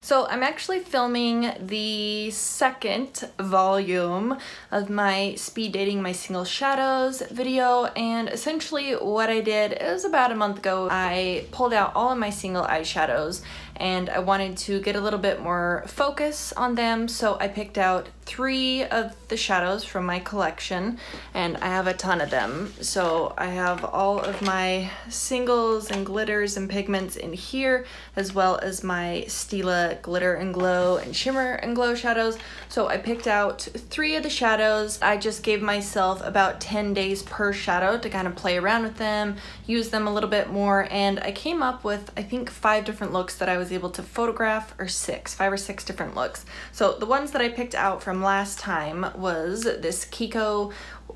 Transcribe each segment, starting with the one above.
So I'm actually filming the second volume of my speed dating my single shadows video, and essentially what I did, it was about a month ago, I pulled out all of my single eyeshadows and I wanted to get a little bit more focus on them, so I picked out 3 of the shadows from my collection, and I have a ton of them. So I have all of my singles and glitters and pigments in here, as well as my Stila glitter and glow and shimmer and glow shadows. So I picked out 3 of the shadows. I just gave myself about 10 days per shadow to kind of play around with them, use them a little bit more, and I came up with, I think, 5 different looks that I was able to photograph, or 5 or 6 different looks. So the ones that I picked out from last time was this Kiko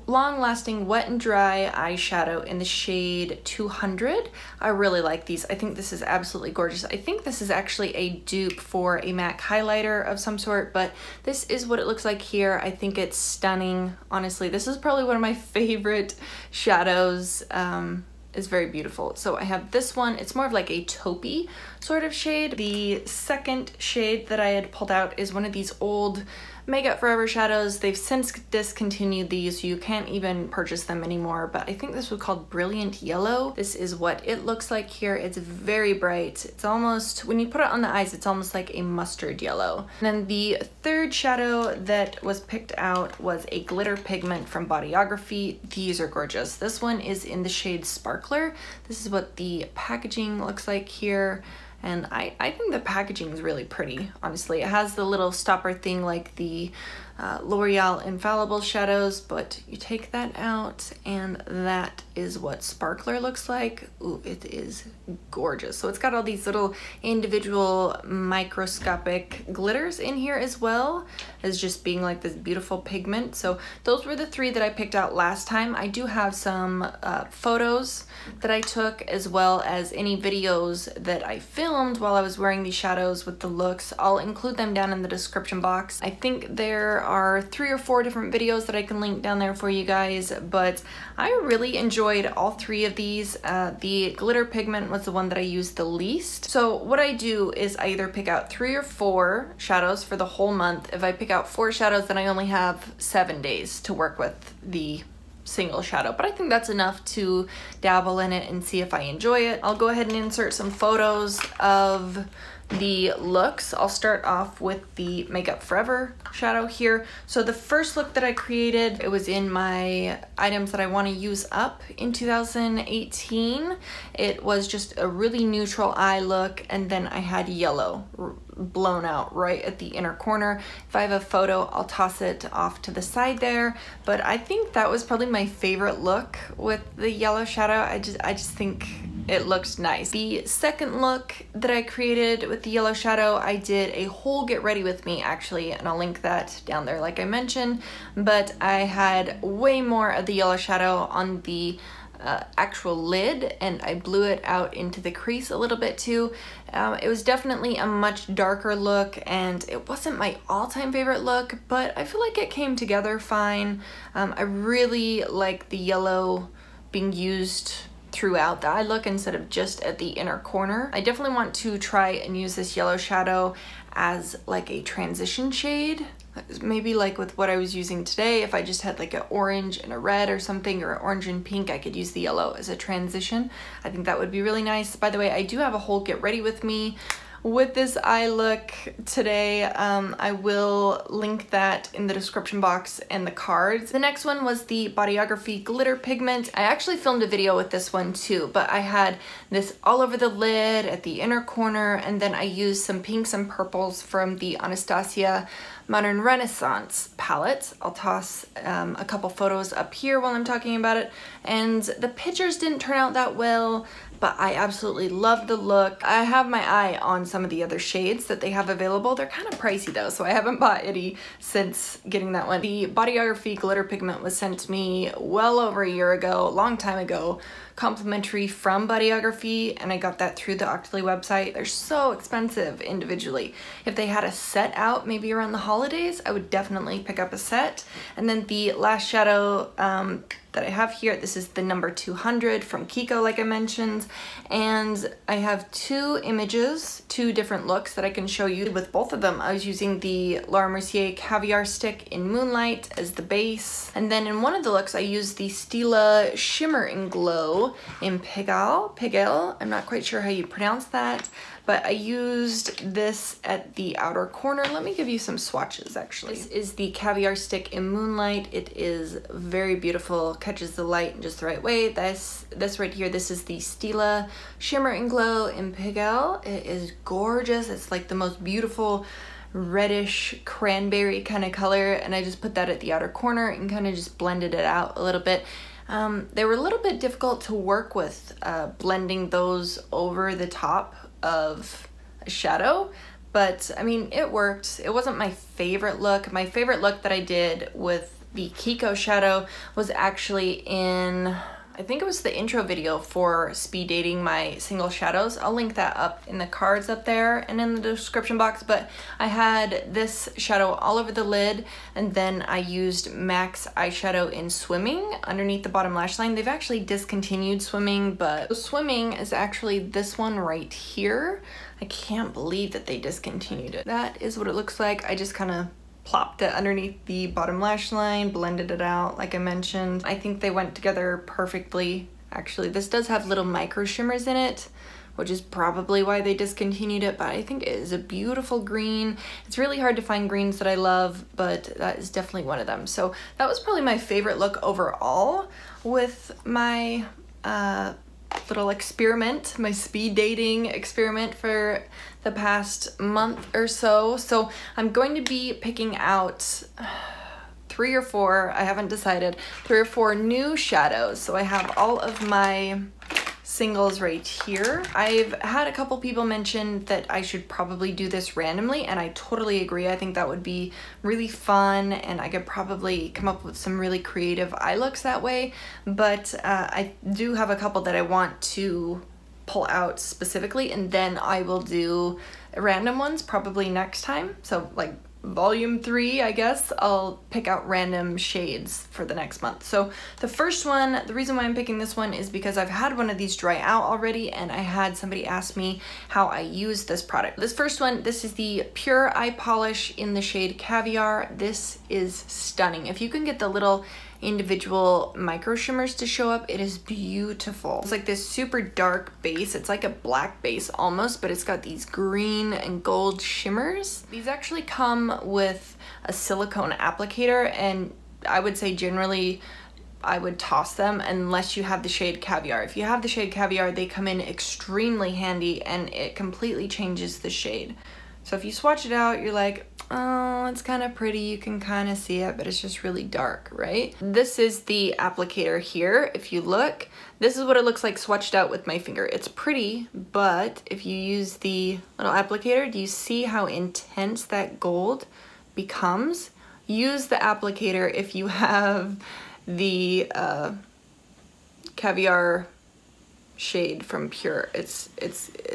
long-lasting wet and dry eyeshadow in the shade 200. I really like these. I think this is absolutely gorgeous. I think this is actually a dupe for a MAC highlighter of some sort, but this is what it looks like here. I think it's stunning. Honestly, this is probably one of my favorite shadows. Is very beautiful. So I have this one. It's more of like a taupey sort of shade. The second shade that I had pulled out is one of these old Makeup Forever shadows. They've since discontinued these, so you can't even purchase them anymore, but I think this was called Brilliant Yellow. This is what it looks like here. It's very bright. It's almost, when you put it on the eyes, it's almost like a mustard yellow. And then the third shadow that was picked out was a glitter pigment from Bodyography. These are gorgeous. This one is in the shade Sparkler. This is what the packaging looks like here. And I think the packaging is really pretty, honestly. It has the little stopper thing like the L'Oreal Infallible shadows, but you take that out and that is what Sparkler looks like. Ooh, it is gorgeous. So it's got all these little individual microscopic glitters in here, as well as just being like this beautiful pigment. So those were the 3 that I picked out last time. I do have some photos that I took, as well as any videos that I filmed while I was wearing these shadows with the looks. I'll include them down in the description box. I think there are 3 or 4 different videos that I can link down there for you guys, but I really enjoyed all 3 of these. The glitter pigment was the one that I used the least. So what I do is I either pick out 3 or 4 shadows for the whole month. If I pick out 4 shadows, then I only have 7 days to work with the single shadow, but I think that's enough to dabble in it and see if I enjoy it. I'll go ahead and insert some photos of the looks. I'll start off with the Makeup Forever shadow here. So the first look that I created, it was in my items that I want to use up in 2018. It was just a really neutral eye look, and then I had yellow blown out right at the inner corner. If I have a photo, I'll toss it off to the side there, but I think that was probably my favorite look with the yellow shadow. I just think it looked nice. The second look that I created with the yellow shadow, I did a whole get ready with me actually, and I'll link that down there like I mentioned, but I had way more of the yellow shadow on the actual lid, and I blew it out into the crease a little bit too. It was definitely a much darker look, and it wasn't my all-time favorite look, but I feel like it came together fine. I really like the yellow being used throughout the eye look instead of just at the inner corner. I definitely want to try and use this yellow shadow as like a transition shade. Maybe like with what I was using today, if I just had like an orange and a red or something, or orange and pink, I could use the yellow as a transition. I think that would be really nice. By the way, I do have a whole get ready with me with this eye look today. I will link that in the description box and the cards. The next one was the Bodyography glitter pigment. I actually filmed a video with this one too, but I had this all over the lid at the inner corner, and then I used some pinks and purples from the Anastasia Modern Renaissance palette. I'll toss a couple photos up here while I'm talking about it, and the pictures didn't turn out that well, but I absolutely love the look. I have my eye on some of the other shades that they have available. They're kind of pricey though, so I haven't bought any since getting that one. The Bodyography glitter pigment was sent to me well over a year ago, a long time ago, complimentary from Bodyography, and I got that through the Octoly website. They're so expensive individually. If they had a set out maybe around the holidays, I would definitely pick up a set. And then the last shadow that I have here, this is the number 200 from Kiko, like I mentioned, and I have two images, two different looks that I can show you. With both of them, I was using the Laura Mercier Caviar stick in Moonlight as the base, and then in one of the looks I used the Stila Shimmering Glow in Pigel. I'm not quite sure how you pronounce that, but I used this at the outer corner. Let me give you some swatches actually. This is the Caviar stick in Moonlight. It is very beautiful, catches the light in just the right way. This right here, this is the Stila Shimmer and Glow in Pigel. It is gorgeous. It's like the most beautiful reddish cranberry kind of color, and I just put that at the outer corner and kind of just blended it out a little bit. They were a little bit difficult to work with, blending those over the top of a shadow, but I mean, it worked. It wasn't my favorite look. My favorite look that I did with the Kiko shadow was actually in, I think it was the intro video for speed dating my single shadows. I'll link that up in the cards up there and in the description box, but I had this shadow all over the lid, and then I used MAC's eyeshadow in Swimming underneath the bottom lash line. They've actually discontinued Swimming, but Swimming is actually this one right here. I can't believe that they discontinued it. That is what it looks like. I just kind of plopped it underneath the bottom lash line, blended it out like I mentioned. I think they went together perfectly. Actually, this does have little micro shimmers in it, which is probably why they discontinued it, but I think it is a beautiful green. It's really hard to find greens that I love, but that is definitely one of them. So that was probably my favorite look overall with my little experiment, my speed dating experiment for the past month or so. So I'm going to be picking out 3 or 4, I haven't decided, 3 or 4 new shadows. So I have all of my singles right here. I've had a couple people mention that I should probably do this randomly, and I totally agree. I think that would be really fun, and I could probably come up with some really creative eye looks that way, but I do have a couple that I want to pull out specifically, and then I will do random ones probably next time. So like volume 3, I guess, I'll pick out random shades for the next month. So the first one, the reason why I'm picking this one is because I've had one of these dry out already, and I had somebody ask me how I use this product. This first one, this is the Pure Eye Polish in the shade Caviar. This is stunning. If you can get the little individual micro shimmers to show up, it is beautiful. It's like this super dark base. It's like a black base almost, but it's got these green and gold shimmers. These actually come with a silicone applicator, and I would say generally I would toss them unless you have the shade Caviar. If you have the shade Caviar, they come in extremely handy, and it completely changes the shade. So if you swatch it out, you're like, oh, it's kind of pretty, you can kind of see it, but it's just really dark, right? This is the applicator here. If you look, this is what it looks like swatched out with my finger. It's pretty, but if you use the little applicator, do you see how intense that gold becomes? Use the applicator if you have the Caviar shade from Pure. It's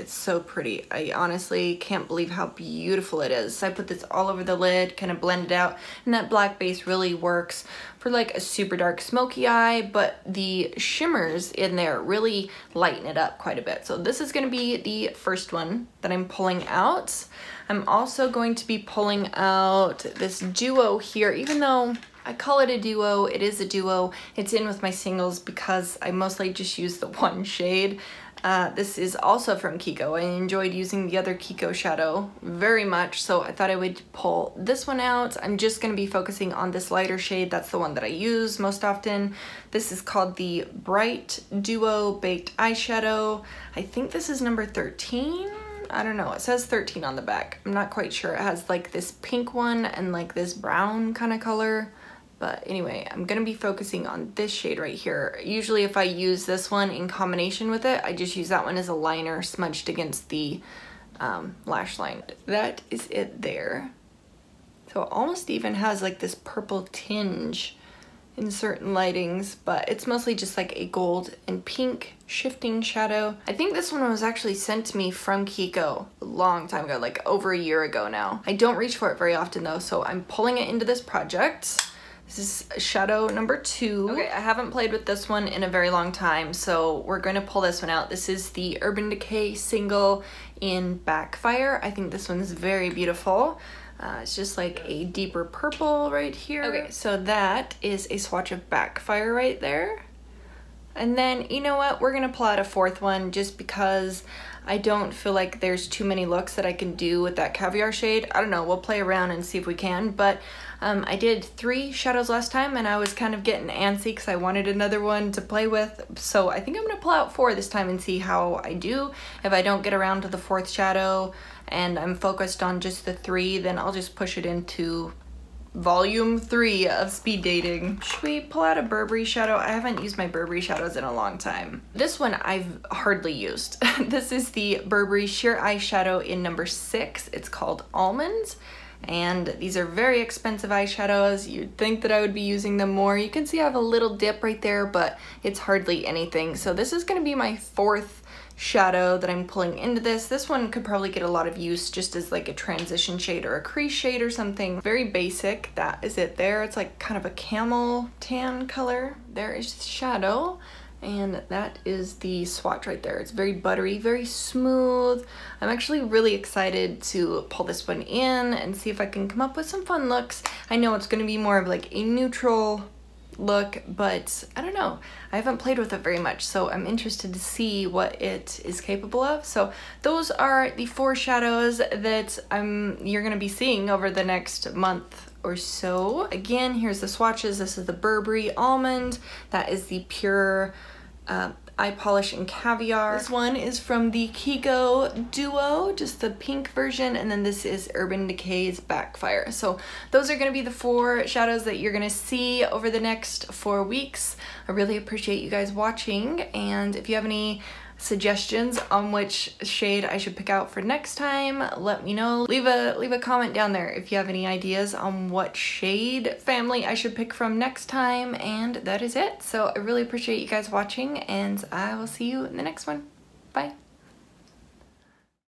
so pretty. I honestly can't believe how beautiful it is. So I put this all over the lid, kind of blend it out, and that black base really works for like a super dark smoky eye, but the shimmers in there really lighten it up quite a bit. So this is going to be the first one that I'm pulling out. I'm also going to be pulling out this duo here, even though I call it a duo, it is a duo. It's in with my singles because I mostly just use the one shade. This is also from Kiko. I enjoyed using the other Kiko shadow very much, so I thought I would pull this one out. I'm just going to be focusing on this lighter shade. That's the one that I use most often. This is called the Bright Duo Baked Eyeshadow. I think this is number 13. I don't know, it says 13 on the back. I'm not quite sure. It has like this pink one and like this brown kind of color. But anyway, I'm going to be focusing on this shade right here. Usually if I use this one in combination with it, I just use that one as a liner smudged against the lash line. That is it there. So it almost even has like this purple tinge in certain lightings, but it's mostly just like a gold and pink shifting shadow. I think this one was actually sent to me from Kiko a long time ago, like over a year ago now. I don't reach for it very often though, so I'm pulling it into this project. This is shadow number 2. Okay, I haven't played with this one in a very long time, so we're going to pull this one out. This is the Urban Decay single in Backfire. I think this one's very beautiful. It's just like a deeper purple right here. Okay, so that is a swatch of Backfire right there. And then, you know what, we're gonna pull out a 4th one just because I don't feel like there's too many looks that I can do with that Caviar shade. I don't know, we'll play around and see if we can, but I did 3 shadows last time and I was kind of getting antsy because I wanted another one to play with. So I think I'm gonna pull out 4 this time and see how I do. If I don't get around to the 4th shadow and I'm focused on just the 3, then I'll just push it into volume 3 of speed dating. Should we pull out a Burberry shadow? I haven't used my Burberry shadows in a long time. This one I've hardly used. This is the Burberry Sheer Eyeshadow in number 6. It's called Almonds. And these are very expensive eyeshadows. You'd think that I would be using them more. You can see I have a little dip right there, but it's hardly anything. So this is gonna be my 4th shadow that I'm pulling into this. This one could probably get a lot of use just as like a transition shade or a crease shade or something. Very basic, that is it there. It's like kind of a camel tan color. There is the shadow, and that is the swatch right there. It's very buttery, very smooth. I'm actually really excited to pull this one in and see if I can come up with some fun looks. I know it's gonna be more of like a neutral look, but I don't know. I haven't played with it very much, so I'm interested to see what it is capable of. So those are the 4 shadows that you're gonna be seeing over the next month or so. Again, here's the swatches. This is the Burberry Almond. That is the pure eye polish in Caviar. This one is from the Kiko Duo, just the pink version, and then this is Urban Decay's Backfire. So those are gonna be the 4 shadows that you're gonna see over the next 4 weeks. I really appreciate you guys watching, and if you have any suggestions on which shade I should pick out for next time, let me know. Leave a comment down there if you have any ideas on what shade family I should pick from next time, and that is it. So I really appreciate you guys watching, and I will see you in the next one. Bye.